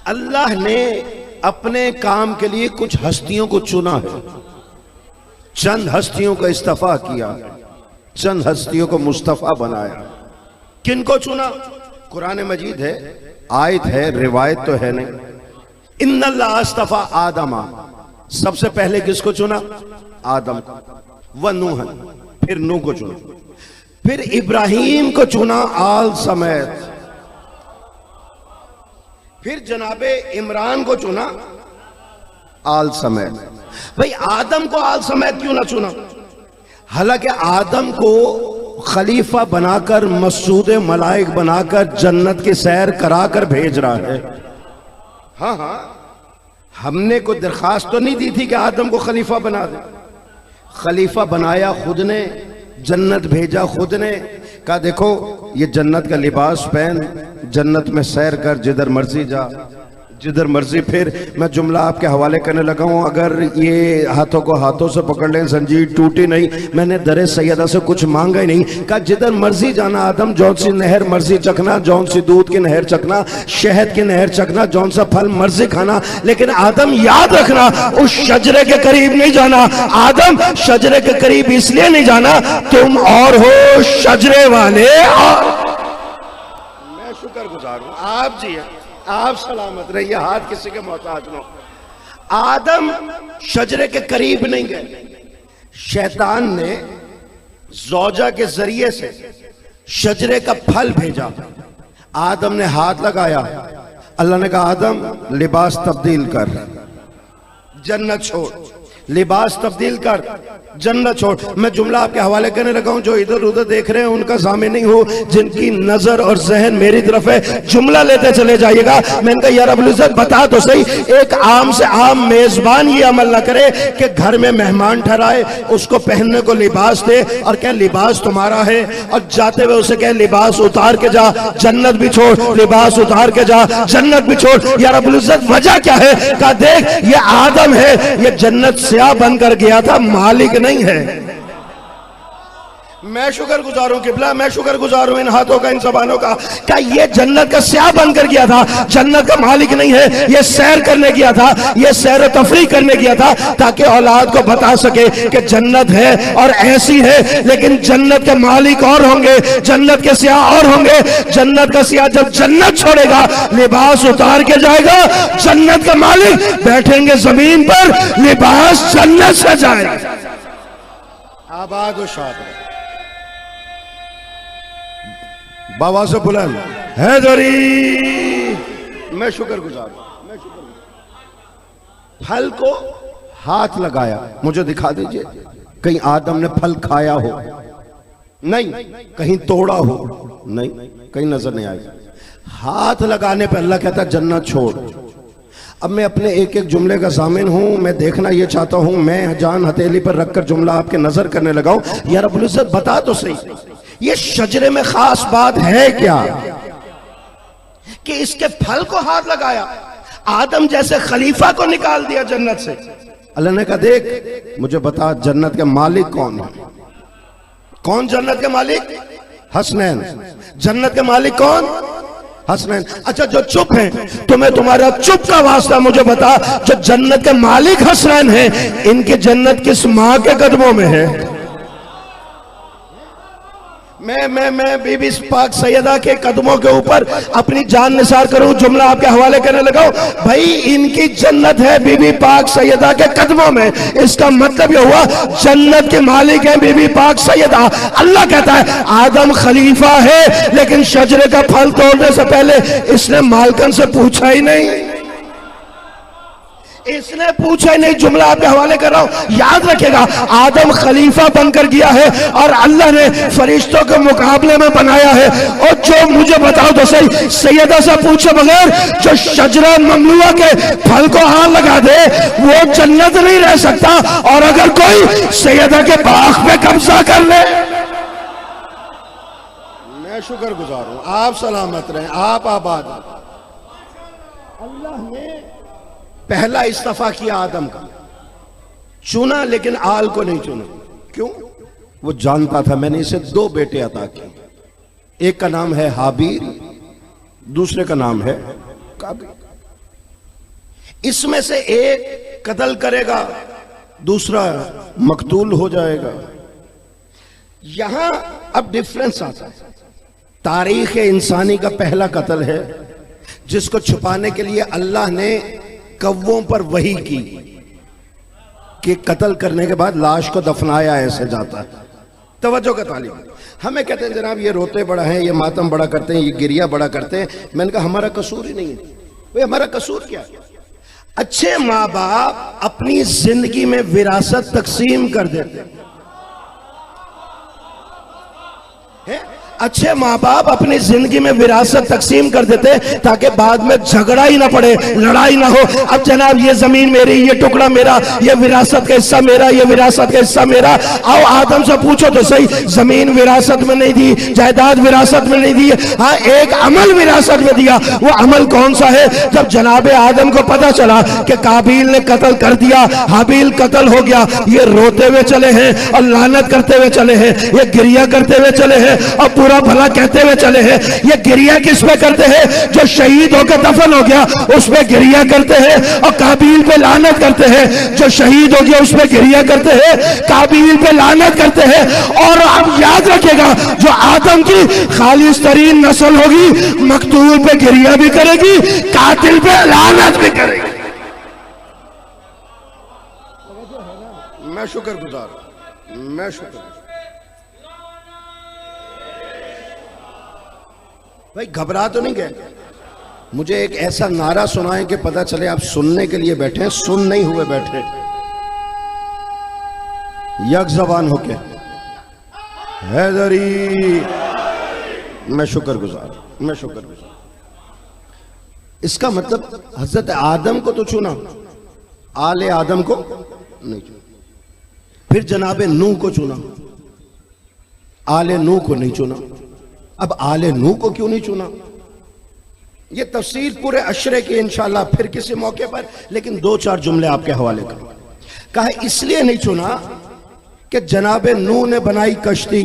अल्लाह ने अपने काम के लिए कुछ हस्तियों को चुना है, चंद हस्तियों का इस्तीफा किया, चंद हस्तियों को मुस्तफा बनाया। किनको चुना? कुरान मजीद है, आयत है, रिवायत तो है नहीं। इन्नल्लाह अस्तफा आदमा, सबसे पहले किसको चुना? आदम को। व नूहन, फिर नूह को चुना, फिर इब्राहिम को चुना आल समेत, फिर जनाबे इमरान को चुना आल समेत। भाई आदम को आल समेत क्यों ना चुना? हालांकि आदम को खलीफा बनाकर, मसूद मलाइक बनाकर, जन्नत की सैर कराकर भेज रहा है। हाँ हाँ, हमने कोई दरखास्त तो नहीं दी थी कि आदम को खलीफा बना दे। खलीफा बनाया खुद ने, जन्नत भेजा खुद ने, कहा देखो ये जन्नत का लिबास पहन, जन्नत में सैर कर, जिधर मर्जी जा, जिधर मर्जी। फिर मैं जुमला आपके हवाले करने लगा हूं, अगर ये हाथों को हाथों से पकड़ लें, जंजीर टूटी नहीं। मैंने दरे सैयदा से कुछ मांगा ही नहीं, कहा जिधर मर्जी जाना आदम, जौन सी नहर मर्जी चखना, जौन सी दूध की नहर चखना, शहद की नहर चखना, जौन सा फल मर्जी खाना, लेकिन आदम याद रखना उस शजरे के करीब नहीं जाना। आदम शजरे के करीब इसलिए नहीं जाना, तुम और हो शजरे वाले। और मैं शुक्रगुजार हूं आप जी हैं, आप सलामत रहिए, हाथ किसी के मोहताज न हो। आदम शजरे के करीब नहीं गए, शैतान ने ज़ौजा के जरिए से शजरे का फल भेजा। आदम ने हाथ लगाया, अल्लाह ने कहा आदम लिबास तब्दील कर, जन्नत छोड़, लिबास तब्दील कर, जन्नत छोड़। मैं जुमला आपके हवाले करने लगा हूं, जो इधर उधर देख रहे हैं उनका सामने नहीं हो, जिनकी नजर और जहन मेरी तरफ है, जुमला लेते चले जाइएगा। मैंने कहा यार अब्दुल इज्जत बता तो सही, एक आम से आम मेजबान ये अमल ना करे कि घर में मेहमान ठहराए, उसको पहनने को लिबास दे और कह लिबास तुम्हारा है, और जाते हुए उसे कह लिबास उतार के जा, जन्नत भी छोड़, लिबास उतार के जा, जन्नत भी छोड़। यार अब्दुल इज्जत वजह क्या है? कहा देख ये आदम है, ये जन्नत स्याह बनकर गया था, मालिक नहीं है। मैं शुक्रगुजार हूं किबला, मैं शुक्रगुजार हूं इन हाथों का, इन जबानों का। क्या ये जन्नत का स्याह बनकर गया था, जन्नत का मालिक नहीं है। ये सैर करने गया था, ये सैर तफरी करने गया था, ताकि औलाद को बता सके कि जन्नत है और ऐसी है, लेकिन जन्नत के मालिक और होंगे, जन्नत के स्याह और होंगे। जन्नत का स्याह जब जन्नत छोड़ेगा, लिबास उतार के जाएगा, जन्नत का मालिक बैठेंगे जमीन पर, लिबास जन्नत से जाएगा। आबाद व शाद बाबा से बुलंद हैदरी। मैं शुक्रगुजार हूं, मैं शुक्रगुजार। फल को हाथ लगाया, मुझे दिखा दीजिए कहीं आदम ने फल खाया हो, नहीं, कहीं तोड़ा हो, नहीं, कहीं नजर नहीं आया। हाथ लगाने पर अल्लाह कहता जन्नत छोड़। अब मैं अपने एक एक जुमले का जामिन हूं, मैं देखना ये चाहता हूं, मैं जान हथेली पर रखकर जुमला आपके नजर करने लगा हूं। यार अब्दुल इज्जत बता तो सही, ये शजरे में खास बात है क्या कि इसके फल को हाथ लगाया, आदम जैसे खलीफा को निकाल दिया जन्नत से। अल्लाह ने कहा देख मुझे बता जन्नत के मालिक कौन है? कौन जन्नत के मालिक? हसनैन। जन्नत के मालिक कौन? हसनैन। अच्छा जो चुप है, तुम्हें तुम्हारा चुप का वास्ता मुझे बता, जो जन्नत के मालिक हसनैन है, इनकी जन्नत किस मां के कदमों में है? मैं बीबी पाक सैयदा के कदमों के ऊपर अपनी जान निसार करूं, जुमला आपके हवाले करने लगा। भाई इनकी जन्नत है बीबी पाक सैयदा के कदमों में, इसका मतलब यह हुआ जन्नत के मालिक है बीबी पाक सैयदा। अल्लाह कहता है आदम खलीफा है, लेकिन शजरे का फल तोड़ने से पहले इसने मालकन से पूछा ही नहीं, इसने पूछा ही नहीं। जुमला आपके हवाले कर रहा हूं, याद रखेगा आदम खलीफा बनकर गया है और अल्लाह ने फरिश्तों के मुकाबले में बनाया है। और जो मुझे बताओ तो सही, सैयदा से पूछे बगैर जो शजरा ममनुआ के फल को हाथ लगा दे वो जन्नत नहीं रह सकता, और अगर कोई सैयदा के बाग पे कब्जा कर ले। मैं शुक्रगुजार हूं, आप सलामत रहें, आप आबाद। अल्लाह ने पहला इस्तीफा किया आदम का, चुना लेकिन आल को नहीं चुना। क्यों? वो जानता था मैंने इसे दो बेटे अता किए, एक का नाम है हाबील, दूसरे का नाम है काबिल। इसमें से एक कत्ल करेगा, दूसरा मकतूल हो जाएगा। यहां अब डिफरेंस आता है। तारीख इंसानी का पहला कत्ल है जिसको छुपाने के लिए अल्लाह ने कव्वों पर वही की कि कत्ल करने के बाद लाश को दफनाया ऐसे जाता है। तवज्जो का तालिब। हमें कहते हैं जनाब ये रोते बड़ा है, ये मातम बड़ा करते हैं, ये गिरिया बड़ा करते हैं। मैंने कहा हमारा कसूर ही नहीं है भाई, हमारा कसूर क्या है? अच्छे माँ बाप अपनी जिंदगी में विरासत तकसीम कर देते हैं। अच्छे माँ बाप अपनी जिंदगी में विरासत तकसीम कर देते ताकि बाद में झगड़ा ही ना पड़े, लड़ाई ना हो। अब जनाब ये जमीन मेरी, ये टुकड़ा मेरा, ये विरासत का हिस्सा मेरा, ये विरासत का हिस्सा मेरा। आओ आदम से पूछो तो सही, जमीन विरासत में नहीं दी, जायदाद विरासत में नहीं दी, हाँ एक अमल विरासत में दिया। वो अमल कौन सा है? जब जनाब आदम को पता चला कि काबिल ने कत्ल कर दिया, हाबिल कत्ल हो गया, ये रोते हुए चले हैं और लानत करते हुए चले हैं, ये गिरिया करते हुए चले हैं और पूरा भला कहते हुए चले हैं। ये गिरिया किस पे करते हैं? जो शहीद होकर दफन हो गया उस पे गिरिया करते हैं और काबिल पे लानत करते हैं। जो शहीद हो गया उस पे गिरिया करते हैं, काबिल पे लानत करते हैं। और अब याद रखिएगा, जो आदम की खालिस तरीन नस्ल होगी, मकतूल पे गिरिया भी करेगी, कातिल पे लानत भी करेगी। मैं शुक्रगुजार, मैं शुक्र भाई घबरा तो नहीं गए। मुझे एक ऐसा नारा सुनाए कि पता चले आप सुनने के लिए बैठे हैं, सुन नहीं हुए बैठे। यक जबान होके हैदरी। मैं शुक्रगुजार, मैं शुक्रगुजार। इसका मतलब हजरत आदम को तो चुना, आले आदम को नहीं चुना। फिर जनाबे नूह को चुना, आले नूह को नहीं चुना। अब आले नूह को क्यों नहीं चुना? ये तफसीर पूरे अशरे की इंशाल्लाह फिर किसी मौके पर, लेकिन दो चार जुमले आपके हवाले करूं। कहा इसलिए नहीं चुना कि जनाबे नूह ने बनाई कश्ती,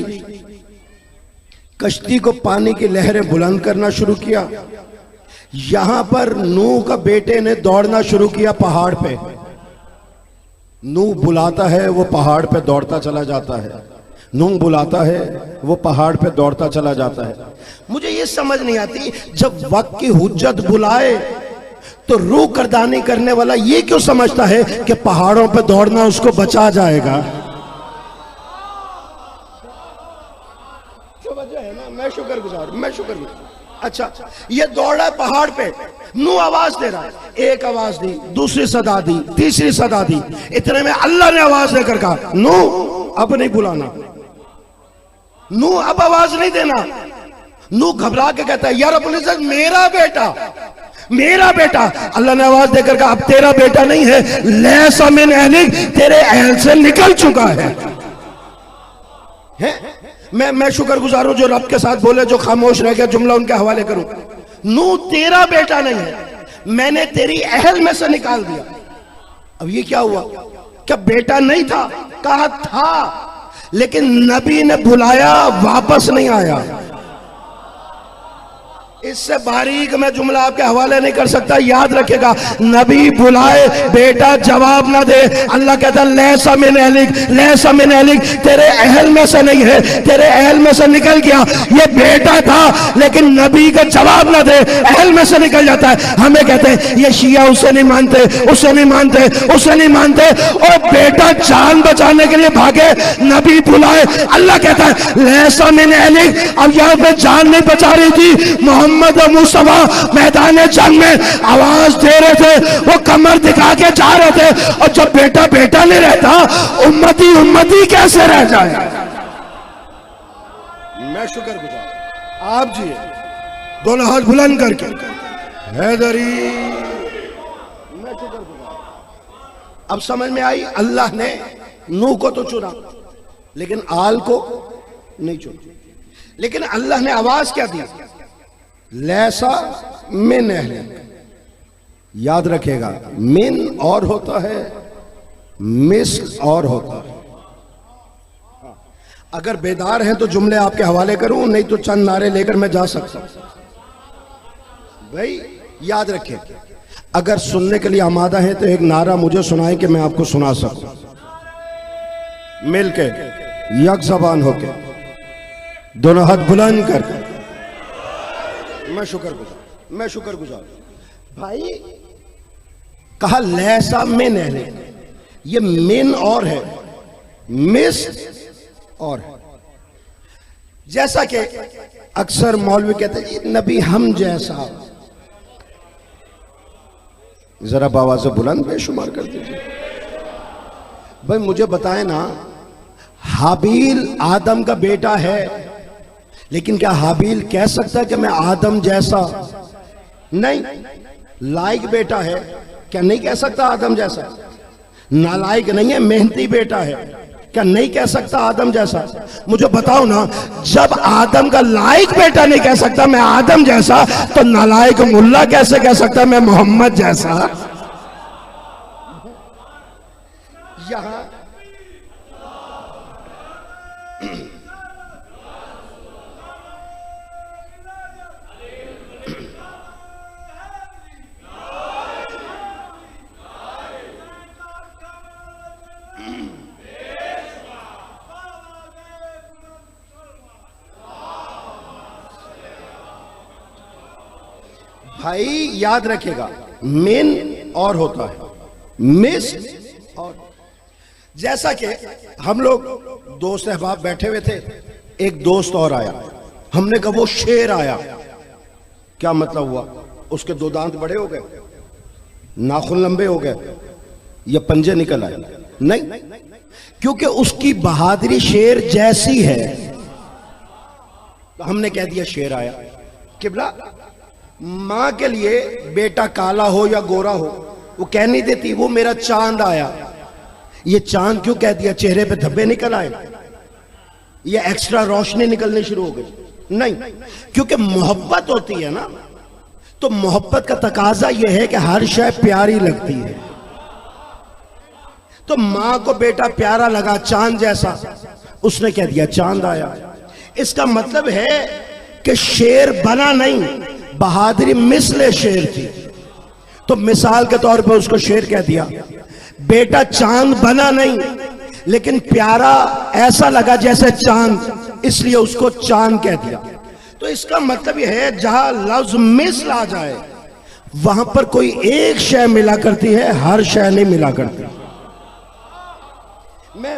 कश्ती को पानी की लहरें बुलंद करना शुरू किया। यहां पर नूह का बेटे ने दौड़ना शुरू किया पहाड़ पे। नूह बुलाता है, वो पहाड़ पे दौड़ता चला जाता है। नूह बुलाता है, वो पहाड़ पे दौड़ता चला जाता है। मुझे ये समझ नहीं आती, जब वक्त की हुज्जत बुलाए तो रूह गर्दानी करने वाला ये क्यों समझता है कि पहाड़ों पे दौड़ना उसको बचा जाएगा? जो वजह है ना, मैं शुक्रगुजार, मैं शुक्रगुजार। अच्छा, ये दौड़ा है पहाड़ पे, नूह आवाज दे रहा है, एक आवाज दी, दूसरी सदा दी, तीसरी सदा दी। इतने में अल्लाह ने आवाज देकर कहा नूह अब नहीं बुलाना, नूह अब आवाज नहीं देना। नूह घबरा के कहता है यार अपने साथ मेरा बेटा, मेरा बेटा। अल्लाह ने आवाज देकर कहा अब तेरा बेटा नहीं है, लैसा मिन अहलिक, तेरे अहल से निकल चुका है। मैं शुक्रगुजार हूं जो रब के साथ बोले, जो खामोश रह गया जुमला उनके हवाले करूं। नूह तेरा बेटा नहीं है, मैंने तेरी अहल में से निकाल दिया। अब ये क्या हुआ? क्या बेटा नहीं था? कहा था, लेकिन नबी ने बुलाया, वापस नहीं आया। इससे बारीक मैं जुमला आपके हवाले नहीं कर सकता, याद रखेगा। नबी बुलाए, बेटा जवाब ना दे, अल्लाह कहता लैसा मिन अहलिक, लैसा मिन अहलिक, तेरे अहल में से नहीं है, तेरे अहल में से निकल गया। ये बेटा था, लेकिन नबी का जवाब ना दे, अहल में से निकल जाता है। हमें कहते हैं ये शिया उसे नहीं मानते, उसे नहीं मानते, उसे नहीं मानते। और बेटा जान बचाने के लिए भागे, नबी बुलाए, अल्लाह कहता है लैसा मिन अहलिक। अब यहाँ पे जान नहीं बचा रही थी, मोहम्मद मुस्तफा मैदान जंग में आवाज दे रहे थे, वो कमर दिखा के जा रहे थे। और जब बेटा बेटा नहीं रहता, उम्मती उम्मती कैसे रह जाए? मैं शुक्रगुजार आप जी, दोनों हाथ बुलंद करके हैदरी। मैं शुक्रगुजार। अब समझ में आई, अल्लाह ने नूह को तो चुना लेकिन आल को नहीं चुना। लेकिन अल्लाह ने आवाज क्या दी? लैसा मिन अहलिक। याद रखेगा, मिन और होता है, मिस और होता है। अगर बेदार हैं तो जुमले आपके हवाले करूं, नहीं तो चंद नारे लेकर मैं जा सकता हूं। भाई याद रखें, अगर सुनने के लिए आमादा है तो एक नारा मुझे सुनाए कि मैं आपको सुना सकूं, मिलके यक जबान होके दोनों हाथ बुलंद करके। मैं शुक्रगुजार भाई। कहा लैसा मिन है, ये मिन और है, मिस और है। जैसा कि अक्सर मौलवी कहते हैं नबी हम जैसा, जरा आवाज से बुलंद बेशुमार कर दीजिए भाई। मुझे बताएं ना, हाबील आदम का बेटा है, लेकिन क्या हाबील कह सकता है कि मैं आदम जैसा? नहीं। लायक बेटा है, क्या नहीं कह सकता आदम जैसा? नालायक नहीं है, मेहनती बेटा है, क्या नहीं कह सकता आदम जैसा? मुझे बताओ ना, जब आदम का लायक बेटा नहीं कह सकता मैं आदम जैसा, तो नालायक मुल्ला कैसे कह सकता मैं मोहम्मद जैसा? यहां भाई याद रखिएगा, मेन और होता है, मिस और। जैसा कि हम लोग दोस्त अहबाब बैठे हुए थे, एक दोस्त और आया, हमने कहा वो शेर आया। क्या मतलब हुआ? उसके दो दांत बड़े हो गए, नाखून लंबे हो गए, या पंजे निकल आए? नहीं, क्योंकि उसकी बहादुरी शेर जैसी है, तो हमने कह दिया शेर आया। किबला मां के लिए बेटा काला हो या गोरा हो वो कह नहीं देती वो मेरा चांद आया। ये चांद क्यों कह दिया? चेहरे पे धब्बे निकल आए या एक्स्ट्रा रोशनी निकलनी शुरू हो गई? नहीं, क्योंकि मोहब्बत होती है ना, तो मोहब्बत का तकाजा यह है कि हर शय प्यारी लगती है। तो मां को बेटा प्यारा लगा चांद जैसा, उसने कह दिया चांद आया। इसका मतलब है कि शेर बना नहीं, बहादुरी मिसले शेर थी। तो मिसाल के तौर पर उसको शेर कह दिया। बेटा चांद बना नहीं, लेकिन प्यारा ऐसा लगा जैसे चांद, इसलिए उसको चांद कह दिया। तो इसका मतलब यह है जहां लफ्ज मिसल आ जाए वहां पर कोई एक शय मिला करती है, हर शय नहीं मिला करती। मैं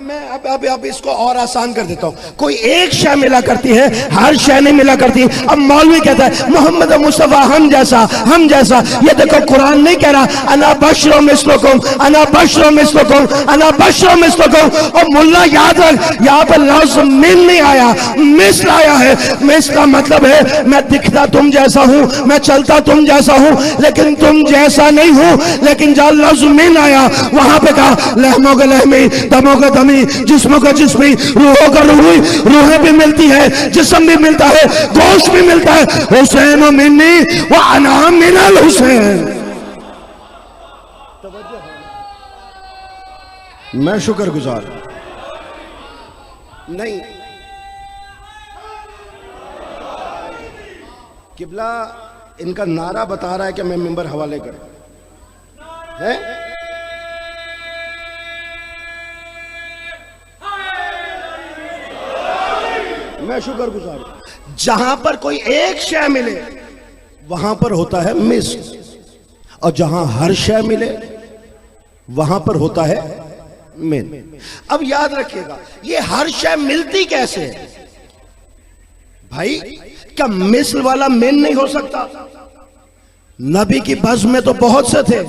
अब इसको और आसान कर देता हूं। कोई एक शय मिला करती है, हर शय नहीं मिला करती। अब मौलवी कहता है मोहम्मद मुस्तफा हम जैसा। ये देखो कुरान नहीं कह रहा अना बशरो मिस्लुकुम, अना बशरो मिस्लुकुम, अना बशरो मिस्लुकुम। और मुल्ला याद रख, यहां पर लफ्ज मिन नहीं आया, मिस्ल आया है। मिस्ल का मतलब है मैं दिखता तुम जैसा हूं, मैं चलता तुम जैसा हूं, लेकिन तुम जैसा नहीं हूं। लेकिन जहां लफ्ज मिन आया वहां पे कहा लहमों के लहमी, दमों का दमी, जिस्मों का जिस्मी, रूहों का रूही। रूहें भी मिलती है, जिस्म भी मिलता है, गोश्त भी मिलता है। हुसैन मिन्नी व अना मिनल हुसैन। मैं शुक्रगुजार नहीं। किबला इनका नारा बता रहा है कि मैं मिंबर हवाले कर है। मैं शुक्रगुजार हूं। जहां पर कोई एक शय मिले वहां पर होता है मिस, और जहां हर शय मिले वहां पर होता है मिन। अब याद रखिएगा ये हर शय मिलती कैसे है भाई? क्या मिस्ल वाला मिन नहीं हो सकता? नबी की बज़्म में तो बहुत से थे,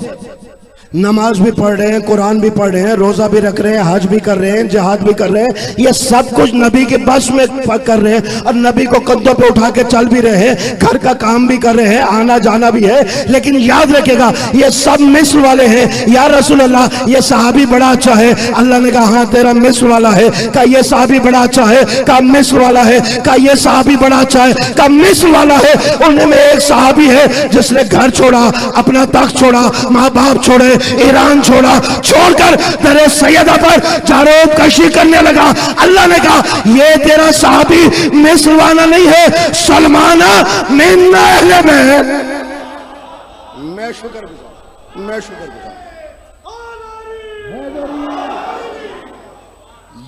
नमाज भी पढ़ रहे हैं, कुरान भी पढ़ रहे हैं, रोजा भी रख रहे हैं, हज भी कर रहे हैं, जिहाद भी कर रहे हैं। ये सब कुछ नबी के बस में कर रहे हैं, और नबी को कंधों पे उठा के चल भी रहे हैं, घर का काम भी कर रहे हैं, आना जाना भी है। लेकिन याद रखेगा ये सब मिस्ल वाले हैं। या रसूल अल्लाह ये सहाबी बड़ा अच्छा है। अल्लाह ने कहा हाँ तेरा मिस्ल वाला है। का ये सहाबी बड़ा अच्छा है? का मिस्ल वाला है। का ये सहाबी बड़ा अच्छा है? का मिस्ल वाला है। उनमें एक सहाबी है जिसने घर छोड़ा, अपना तख्त छोड़ा, माँ बाप छोड़े, ईरान छोड़ा, छोड़कर तेरे सैयदा पर जारोब कशी करने लगा। अल्लाह ने कहा ये तेरा सहाबी मिसलवाना नहीं है, सलमाना मिन अहले बैत। मैं शुक्रगुजार। मैं शुक्रगुजार।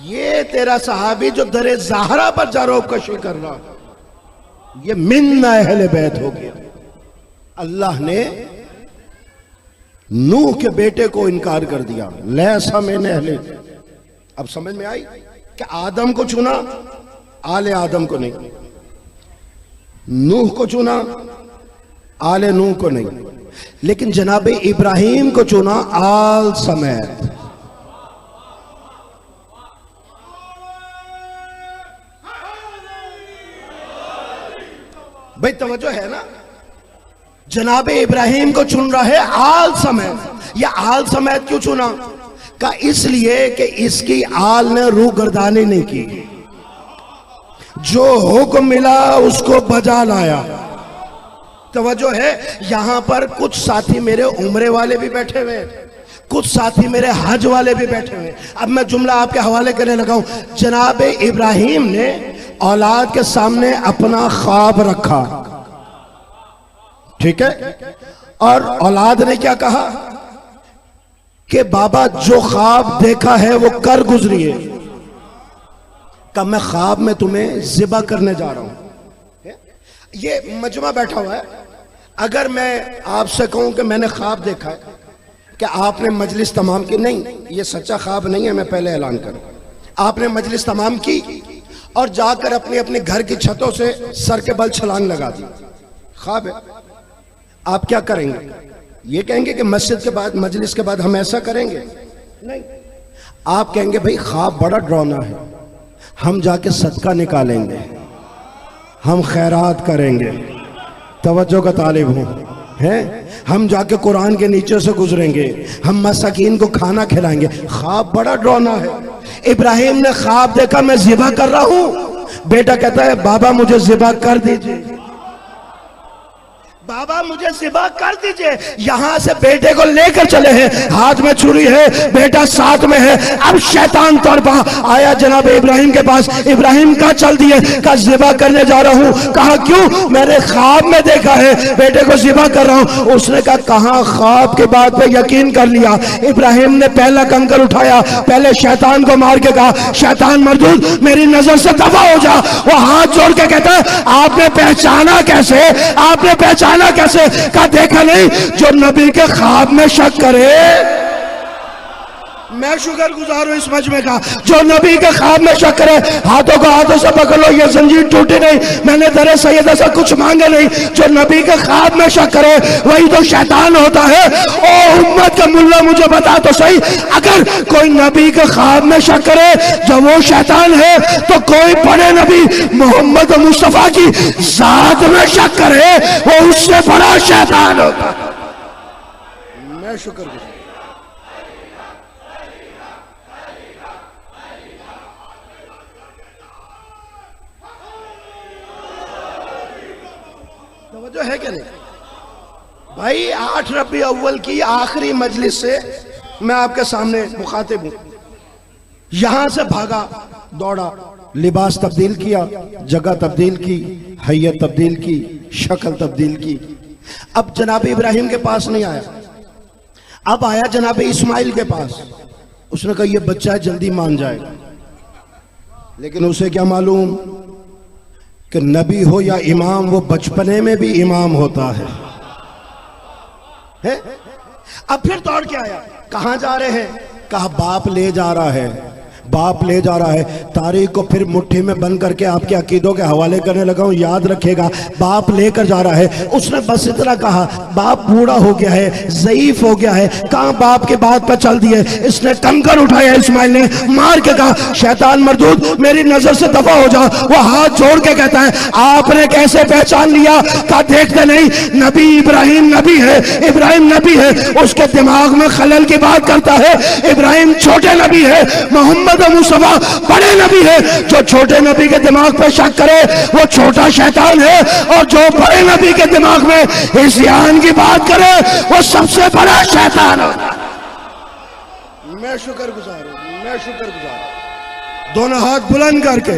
ये तेरा सहाबी जो दरे ज़हरा पर जारोब कशी कर रहा, ये मिन्ना अहले बैत हो गया। अल्लाह ने नूह के बेटे को इनकार कर दिया, लैसा मैंने अहले। अब समझ में आई कि आदम को चुना, आले आदम को नहीं। नूह को चुना, आले नूह को नहीं। लेकिन जनाब इब्राहिम को चुना आल समेत। भाई तवज्जो है ना, जनाब इब्राहिम को चुन रहा है आल समेत। या आल समेत क्यों चुना? का इसलिए कि इसकी आल ने रूह गर्दानी नहीं की, जो हुक्म मिला उसको बजा लाया। तवज्जो है, यहां पर कुछ साथी मेरे उम्रे वाले भी बैठे हुए, कुछ साथी मेरे हज वाले भी बैठे हुए। अब मैं जुमला आपके हवाले करने लगा हूं। जनाब इब्राहिम ने औलाद के सामने अपना ख्वाब रखा, ठीक है, और औलाद ने क्या कहा कि बाबा जो ख्वाब देखा है वो कर गुजरिए। का मैं ख्वाब में तुम्हें ज़िबा करने जा रहा हूं। ये मजमा बैठा हुआ है। अगर मैं आपसे कहूं कि मैंने ख्वाब देखा है कि आपने मजलिस तमाम की, नहीं, ये सच्चा ख्वाब नहीं है, मैं पहले ऐलान करूं। आपने मजलिस तमाम की और जाकर अपने अपने घर की छतों से सर के बल छलांग लगा दी, ख्वाब है। आप क्या करेंगे? ये कहेंगे कि मस्जिद के बाद, मजलिस के बाद हम ऐसा करेंगे? नहीं, आप कहेंगे भाई ख्वाब बड़ा डरावना है, हम जाके सदका निकालेंगे, हम खैरात करेंगे, तवज्जो का तालिब हूं, हैं, हम जाके कुरान के नीचे से गुजरेंगे, हम मसाकीन को खाना खिलाएंगे। ख्वाब बड़ा डरावना है। इब्राहिम ने ख्वाब देखा मैं ज़िबा कर रहा हूं। बेटा कहता है बाबा मुझे ज़िबा कर दीजिए, बाबा मुझे ज़िबा कर दीजिए। यहां से बेटे को लेकर चले हैं, हाथ में छुरी है, बेटा साथ में है। अब शैतान तड़पा आया जनाब इब्राहिम के पास। इब्राहिम का चल दिए, का ज़िबा करने जा रहा हूं। कहा क्यों? मैंने ख्वाब में देखा है बेटे को ज़िबा कर रहा हूं। उसने कहा कहां ख्वाब की बात पे यकीन कर लिया। इब्राहिम ने पहला कंकर उठाया, पहले शैतान को मार के कहा शैतान मरदूद मेरी नजर से दफा हो जा। वो हाथ जोड़ के कहता है आपने पहचाना कैसे? आपने पहचाना कैसे? का देखा नहीं जो नबी के ख्वाब में शक करे। मैं शुक्रगुजार हूं इस मजमे का, जो नबी के ख्वाब में शक करे। हाथों को हाथों से पकड़ लो, ये जंजीर टूटी नहीं, मैंने दरे सैयदा से कुछ मांगे नहीं। जो नबी के ख्वाब में शक करे वही तो शैतान होता है। ओ उम्मत का मुल्ला मुझे बता तो सही, अगर कोई नबी के ख्वाब में शक करे जब वो शैतान है, तो कोई बड़े नबी मोहम्मद मुस्तफा की जात में शक करे वो उससे बड़ा शैतान होता। मैं शुक्रगुजार। जो है क्या नहीं भाई, 8 रबी अव्वल की आखिरी मजलिस से मैं आपके सामने मुखातिब हूं। यहां से भागा दौड़ा, लिबास तब्दील किया, जगह तब्दील की, हैयत तब्दील की, शक्ल तब्दील की। अब जनाब इब्राहिम के पास नहीं आया, अब आया जनाब इस्माइल के पास। उसने कहा यह बच्चा जल्दी मान जाएगा, लेकिन उसे क्या मालूम कि नबी हो या इमाम, वो बचपने में भी इमाम होता है? अब फिर दौड़ के आया, कहां जा रहे हैं? कहा बाप ले जा रहा है, बाप ले जा रहा है। तारीख को फिर मुट्ठी में बंद करके आपके अकीदों के हवाले करने लगा हूं, याद रखेगा, बाप लेकर जा रहा है। उसने बस इतना कहा बाप बूढ़ा हो गया है, ज़ईफ हो गया है। कहां बाप के बात पर चल दिए। इसने कंकर उठाया, इस्माइल ने मार के कहा शैतान मरदूद मेरी नजर से दफा हो जा। वो हाथ जोड़ के कहता है आपने कैसे पहचान लिया? का देखते नहीं नबी इब्राहिम नबी है, इब्राहिम नबी है। उसके दिमाग में खलल की बात करता है। इब्राहिम छोटे नबी है, मोहम्मद मुस्तफा बड़े नबी है। जो छोटे नबी के दिमाग पे शक करे वो छोटा शैतान है, और जो बड़े नबी के दिमाग में इस्यान की बात करे वो सबसे बड़ा शैतान होता है। मैं शुक्रगुजार हूं, मैं शुक्रगुजार हूं। दोनों हाथ बुलंद करके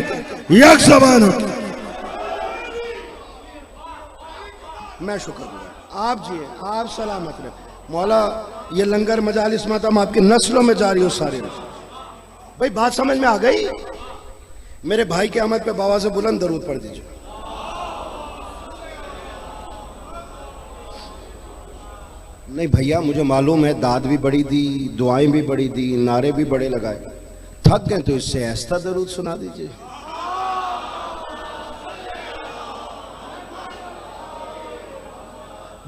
एक ज़बान हो, मैं शुक्रगुजार। आप जिए, आप सलामत रहे। मौला ये लंगर मजालिस मातम आपकी नस्लों में जारी हो सारी। भाई बात समझ में आ गई? मेरे भाई के आमद पे बाबा से बुलंद दरूद पढ़ दीजिए। नहीं भैया मुझे मालूम है, दाद भी बड़ी दी, दुआएं भी बड़ी दी, नारे भी बड़े लगाए, थक गए तो इससे ऐसा दरूद सुना दीजिए।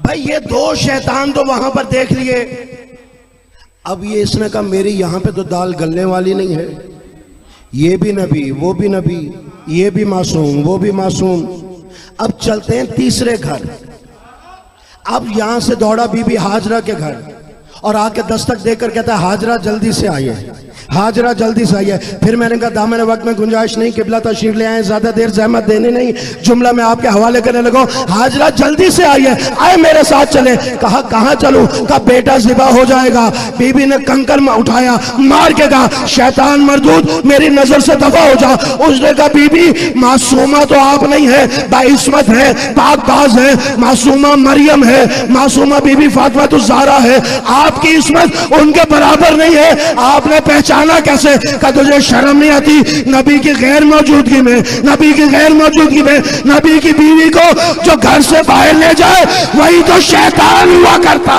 भाई ये दो शैतान तो वहां पर देख लिए। अब ये इसने कहा मेरी यहां पे तो दाल गलने वाली नहीं है, ये भी नबी वो भी नबी, ये भी मासूम वो भी मासूम। अब चलते हैं तीसरे घर। अब यहां से दौड़ा बीबी हाजरा के घर और आके दस्तक देकर कहता है हाजरा जल्दी से आइए, हाजरा जल्दी से आइए। फिर मैंने कहा दामन वक्त में गुंजाइश नहीं, किबला तशरीफ ले आए, ज्यादा देर जहमत देनी नहीं, जुमला मैं आपके हवाले करने लगा। हाजरा जल्दी से आइए, आए मेरे साथ चले। कहा कहां चलूं? कहा बेटा ज़िबा हो जाएगा। बीबी ने कंकर में उठाया, मार के कहा शैतान मरदूद मेरी नजर से दफा हो जा। उसने कहा बीबी मासूमा तो आप नहीं है, बाइस्मत है, पाकबाज है, मासूमा मरियम है, मासूमा बीबी फातिमा तो ज़हरा है, आपकी इस्मत उनके बराबर नहीं है। आपने पहचाना कैसे? का तुझे शर्म नहीं आती? नबी की गैर मौजूदगी में, नबी की गैर मौजूदगी में नबी की बीवी को जो घर से बाहर ले जाए वही तो शैतान हुआ करता।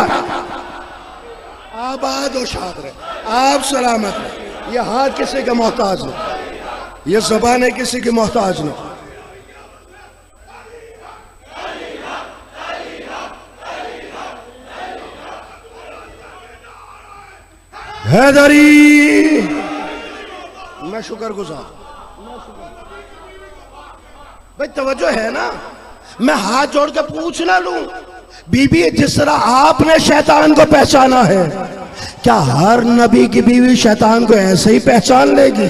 आबाद और शाद रहे, आप सलामत रहे। ये हाथ किसी के मोहताज नहीं, ये ज़बान किसी की मोहताज नहीं। हैदरी मैं शुक्रगुजार। भाई तवज्जो है ना? मैं हाथ जोड़ के पूछ ना लूं, बीबी जिस तरह आपने शैतान को पहचाना है, क्या हर नबी की बीवी शैतान को ऐसे ही पहचान लेगी?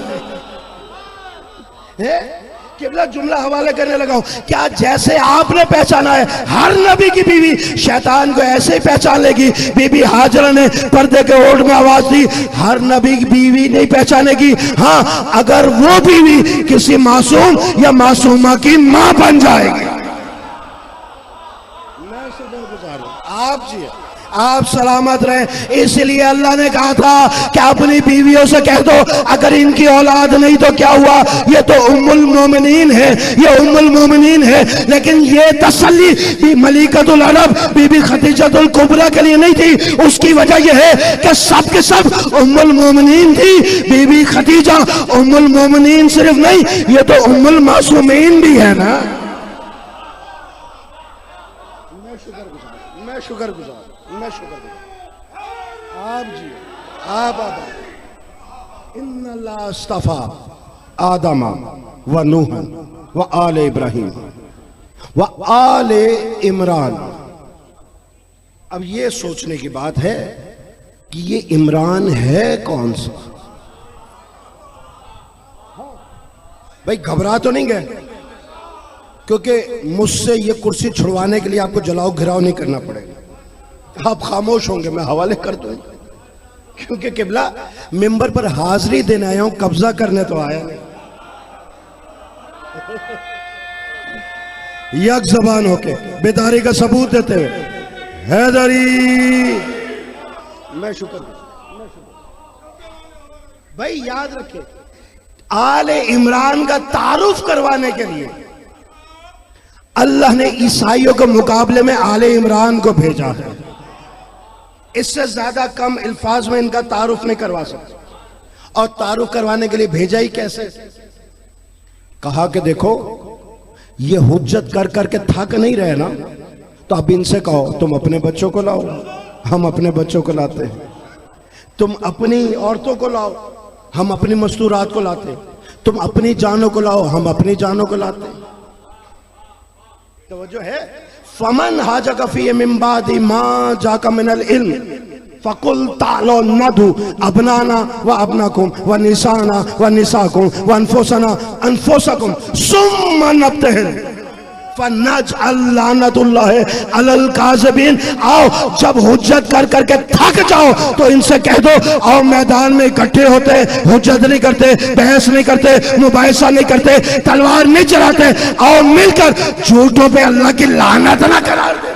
किबला जुमला हवाले करने लगा हूं, क्या जैसे आपने पहचाना है हर नबी की बीवी शैतान को ऐसे ही पहचान लेगी? बीबी हाजरा ने पर्दे के ओट में आवाज दी, हर नबी की बीवी नहीं पहचानेगी। हाँ, अगर वो बीवी किसी मासूम या मासूमा की मां बन जाएगी। मैं शुक्रगुजार हूं आप जी, आप सलामत रहे। इसलिए अल्लाह ने कहा था कि अपनी बीवियों से कह दो अगर इनकी औलाद नहीं तो क्या हुआ, ये तो उम्मुल मोमिनीन है, ये उम्मुल मोमिनीन है। लेकिन ये तसल्ली भी मलिकतुल अरब बीबी खदीजतुल कुबरा के लिए नहीं थी। उसकी वजह यह है कि सब के सब उम्मुल मोमिनीन थी। बीबी खदीजा उम्मुल मोमिनीन सिर्फ नहीं, ये तो उम्मुल मासूमीन भी है ना। मैं शुक्रगुजार, मैं शुक्रगुजार, मैं शुक्रगुजार आप जी, आप आबा। इन्नल्लाह इस्तफा आदम व नूह व आले इब्राहिम व आले इमरान। अब ये सोचने की बात है कि ये इमरान है कौन सा? भाई घबरा तो नहीं गए? क्योंकि मुझसे ये कुर्सी छुड़वाने के लिए आपको जलाओ घिराव नहीं करना पड़ेगा, आप खामोश होंगे, मैं हवाले कर दूंगा। क्योंकि किबला मिंबर पर हाजिरी देने आया हूं, कब्जा करने तो आया नहीं। यक जबान होके बेदारी का सबूत देते हुए हैदरी मैं शुक्र। भाई याद रखे, आले इमरान का तारुफ करवाने के लिए अल्लाह ने ईसाइयों के मुकाबले में आले इमरान को भेजा है। इससे ज्यादा कम अल्फाज में इनका तारुफ नहीं करवा सकते। और तारुफ करवाने के लिए भेजा ही कैसे? कहा कि देखो ये हुज्जत कर करके थक नहीं रहे ना, तो अब इनसे कहो तुम अपने बच्चों को लाओ, हम अपने बच्चों को लाते हैं। तुम अपनी औरतों को लाओ, हम अपनी मस्तूरात को लाते। तुम अपनी जानों को लाओ, हम अपनी जानों को लाते। तो जो है फमन हाजा कफी मिम्बादी माँ जाका मिनल इल्म फकुल तालो नदु अबनाना व अबनाकुम व निसाना व निसाकुम व अनफुसना अनफुसकुम सुम्मा नब्तहिल फनजअल लानतुल्लाहि अलल काज़िबीन। आओ जब हुज्जत कर करके थक जाओ तो इनसे कह दो आओ मैदान में इकट्ठे होते, हुज्जत नहीं करते, बहस नहीं करते, मुबाहिसा नहीं करते, तलवार नहीं चलाते, आओ मिलकर झूठों पे अल्लाह की लानत ना करार दे।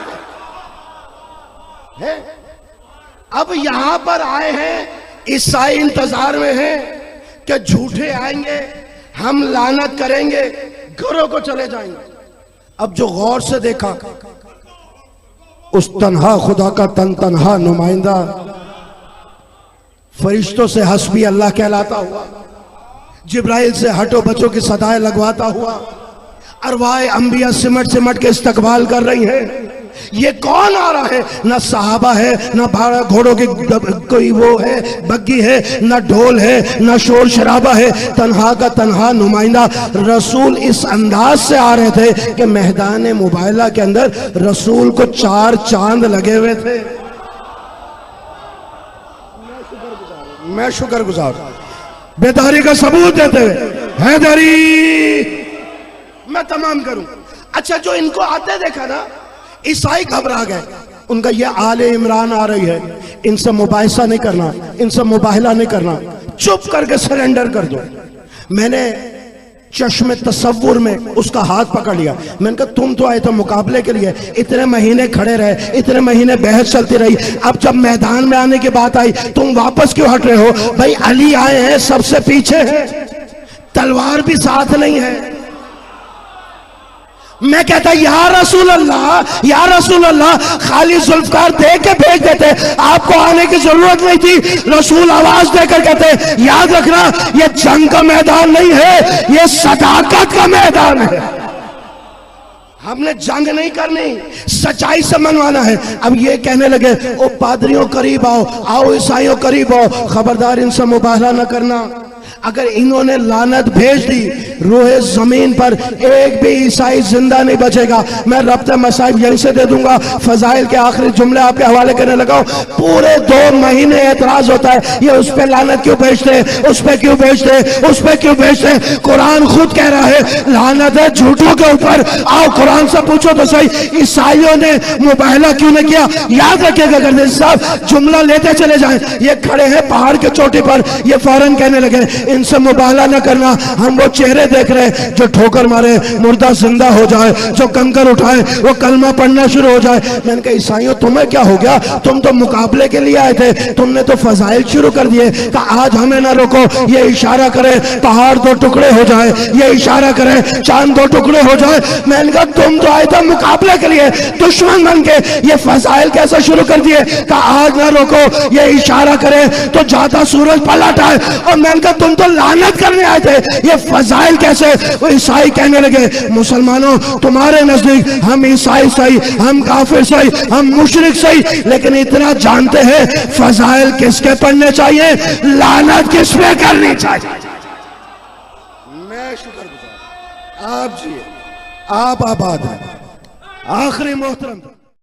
अब यहां पर आए हैं, ईसाई इंतजार में हैं कि झूठे आएंगे, हम लानत करेंगे, घरों को चले जाएंगे। अब जो गौर से देखा, उस तन्हा खुदा का तन्हा नुमाइंदा फरिश्तों से हस्बी अल्लाह कहलाता हुआ, जिब्राइल से हटो बचो की सदाएं लगवाता हुआ, अरवाए अंबिया सिमट सिमट के इस्तकबाल कर रही हैं। ये कौन आ रहा है? ना सहाबा है, ना भाड़ा घोड़ों की कोई वो है बग्गी है, ना ढोल है, ना शोर शराबा है, तन्हा का तन्हा नुमाइंदा। रसूल इस अंदाज से आ रहे थे कि मैदान मुबाइला के अंदर रसूल को 4 चांद लगे हुए थे। मैं शुक्रगुजार बेदारी का सबूत देते हुए हैदरी मैं तमाम करूं। अच्छा, जो इनको आते देखा ना, ईसाई घबरा गए। उनका ये आले इमरान आ रही है, इनसे मुबाहिसा नहीं करना, इनसे मुबाहला नहीं करना, चुप करके सरेंडर कर दो। मैंने चश्मे तसव्वुर में उसका हाथ पकड़ लिया। मैंने कहा तुम तो आए थे मुकाबले के लिए, इतने महीने खड़े रहे, इतने महीने बहस चलती रही, अब जब मैदान में आने की बात आई तुम वापस क्यों हट रहे हो? भाई अली आए हैं, सबसे पीछे है, तलवार भी साथ नहीं है। मैं कहता या रसूल अल्लाह, या रसूल अल्लाह, खाली जुल्फकार दे के भेज देते, आपको आने की जरूरत नहीं थी। रसूल आवाज देकर कहते याद रखना ये जंग का मैदान नहीं है, ये सदाकत का मैदान है। हमने जंग नहीं करनी, सच्चाई से मनवाना है। अब ये कहने लगे ओ पादरियों करीब आओ, आओ ईसाइयों करीब आओ, खबरदार इनसे मुबाहला न करना। अगर इन्होंने लानत भेज दी रोहे जमीन पर एक भी ईसाई जिंदा नहीं बचेगा। मैं रब्ते मसाइब यहीं से दे दूंगा। फजाइल के आखिरी जुमले आपके हवाले करने लगा। पूरे 2 महीने एतराज होता है ये उस पर लानत क्यों भेजते, उस पर क्यों भेजते, उस पर क्यों भेजते। कुरान खुद कह रहा है लानत है झूठों के ऊपर। आओ कुरान से पूछो तो सही, ईसाइयों ने मुबाहला क्यों नहीं किया? याद रखिएगा गर्दिश साहब, जुमला लेते चले जाए। ये खड़े हैं पहाड़ के चोटी पर, ये फौरन कहने लगे इनसे मुबाहला न करना, हम वो चेहरे देख रहे हैं जो ठोकर मारे मुर्दा जिंदा हो जाए, जो कंकर उठाए वो कलमा पढ़ना शुरू हो जाए। मैंने कहा ईसाइयों तुम्हें क्या हो गया, तुम तो मुकाबले के लिए आए थे, तुमने तो फजाइल शुरू कर दिए। कि आज हमें ना रोको, ये इशारा करे पहाड़ 2 टुकड़े हो जाए, ये इशारा करे चांद 2 टुकड़े हो जाए। मैंने कहा तुम तो आए थे मुकाबले के लिए, दुश्मन बन के ये फजाइल कैसे शुरू कर दिए? कि आज ना रोको, ये इशारा करे तो जाता सूरज पलट आए। और मैंने कहा तुम तो लानत करने आए थे, ये फजाइल कैसे? वो ईसाई कहने लगे मुसलमानों तुम्हारे नजदीक हम ईसाई सही, हम काफिर सही, हम मुशरिक सही, लेकिन इतना जानते हैं फजाइल किसके पढ़ने चाहिए, लानत किस पे करनी चाहिए। मैं शुक्रगुजार, आप जिए, आप आबाद हैं। आखिरी मोहतरम